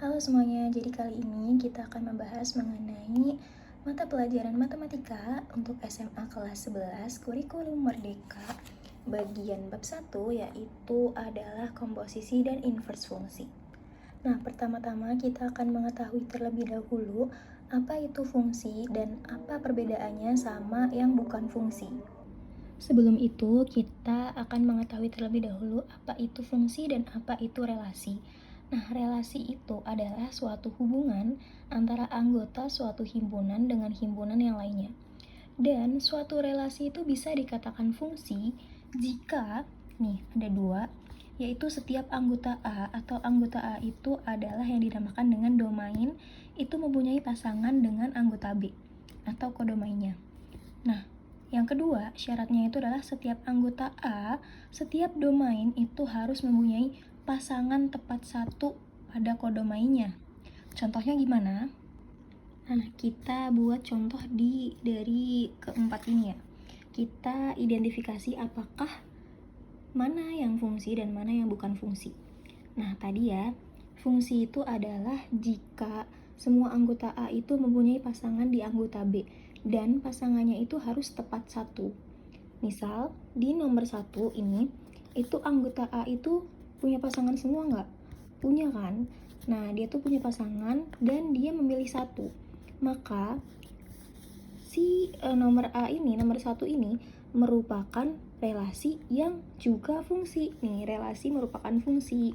Halo semuanya, jadi kali ini kita akan membahas mengenai mata pelajaran matematika untuk SMA kelas 11 kurikulum merdeka bagian bab 1, yaitu adalah komposisi dan inverse fungsi. Nah, pertama-tama kita akan mengetahui terlebih dahulu apa itu fungsi dan apa perbedaannya sama yang bukan fungsi. Sebelum itu, kita akan mengetahui terlebih dahulu apa itu fungsi dan apa itu relasi. Nah, relasi itu adalah suatu hubungan antara anggota suatu himpunan dengan himpunan yang lainnya. Dan suatu relasi itu bisa dikatakan fungsi jika, nih ada dua, yaitu setiap anggota A atau anggota A itu adalah yang dinamakan dengan domain, itu mempunyai pasangan dengan anggota B atau kodomainnya. Nah, yang kedua, syaratnya itu adalah setiap anggota A, setiap domain itu harus mempunyai pasangan tepat satu pada kodomainnya. Contohnya gimana? Nah, kita buat contoh dari keempat ini ya. Kita identifikasi apakah mana yang fungsi dan mana yang bukan fungsi. Nah, tadi ya, fungsi itu adalah jika semua anggota A itu mempunyai pasangan di anggota B dan pasangannya itu harus tepat satu. Misal, di nomor 1 ini, itu anggota A itu punya pasangan semua nggak? Punya kan? Nah, dia tuh punya pasangan dan dia memilih satu. Maka, si nomor A ini, nomor 1 ini, merupakan relasi yang juga fungsi. Nih, relasi merupakan fungsi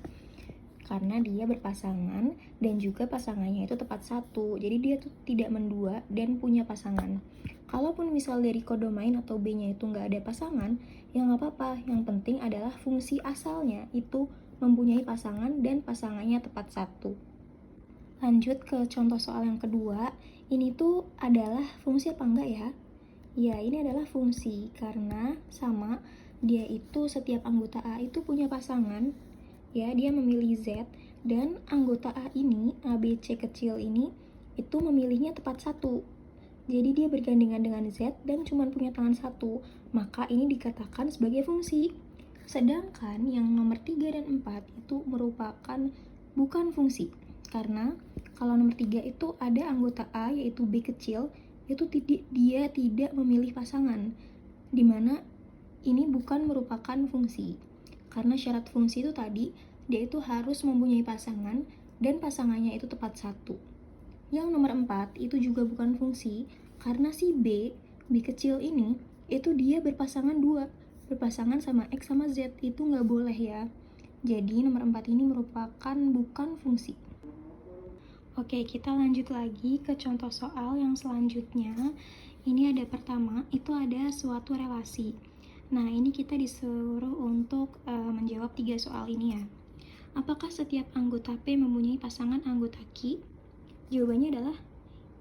karena dia berpasangan dan juga pasangannya itu tepat satu, jadi dia tuh tidak mendua dan punya pasangan. Kalaupun misal dari kodomain atau B-nya itu nggak ada pasangan, ya nggak apa-apa, yang penting adalah fungsi asalnya itu mempunyai pasangan dan pasangannya tepat satu. Lanjut ke contoh soal yang kedua, ini tuh adalah fungsi apa enggak ya? Ya, ini adalah fungsi karena sama, dia itu setiap anggota A itu punya pasangan, ya, dia memilih Z dan anggota A ini, ABC kecil ini, itu memilihnya tepat satu. Jadi dia bergandengan dengan Z dan cuma punya tangan satu, maka ini dikatakan sebagai fungsi. Sedangkan yang nomor 3 dan 4 itu merupakan bukan fungsi. Karena kalau nomor 3 itu ada anggota A yaitu B kecil, itu dia tidak memilih pasangan, dimana ini bukan merupakan fungsi. Karena syarat fungsi itu tadi, dia itu harus mempunyai pasangan dan pasangannya itu tepat satu. Yang nomor 4 itu juga bukan fungsi, karena si B kecil ini, itu dia berpasangan dua, berpasangan sama X sama Z, itu nggak boleh ya. Jadi nomor 4 ini merupakan bukan fungsi. Oke, kita lanjut lagi ke contoh soal yang selanjutnya. Ini ada pertama, itu ada suatu relasi. Nah, ini kita disuruh untuk menjawab 3 soal ini ya. Apakah setiap anggota P mempunyai pasangan anggota Q? Jawabannya adalah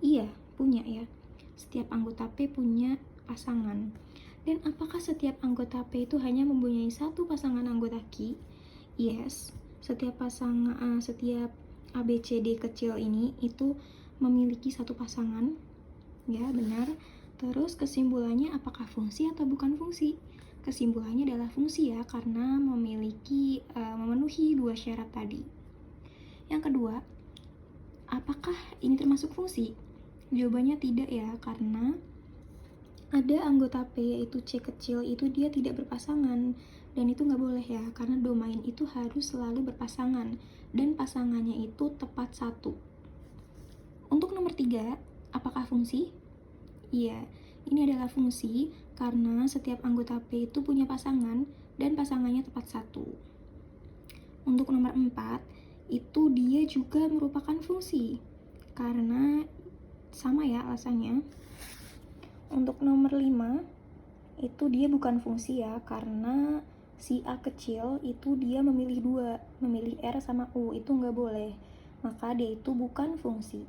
iya, punya ya. Setiap anggota P punya pasangan. Dan apakah setiap anggota P itu hanya mempunyai satu pasangan anggota Q? Yes, setiap ABCD kecil ini itu memiliki satu pasangan. Ya, benar. Terus kesimpulannya apakah fungsi atau bukan fungsi? Kesimpulannya adalah fungsi ya, karena memenuhi 2 syarat tadi. Yang kedua, apakah ini termasuk fungsi? Jawabannya tidak ya, karena ada anggota P yaitu C kecil itu dia tidak berpasangan, dan itu nggak boleh ya, karena domain itu harus selalu berpasangan dan pasangannya itu tepat satu. Untuk nomor 3, apakah fungsi? Iya, ini adalah fungsi karena setiap anggota P itu punya pasangan dan pasangannya tepat satu. Untuk nomor 4, itu dia juga merupakan fungsi karena sama ya alasannya. Untuk nomor 5, itu dia bukan fungsi ya, karena si A kecil itu dia memilih dua, memilih R sama U, itu nggak boleh, maka dia itu bukan fungsi.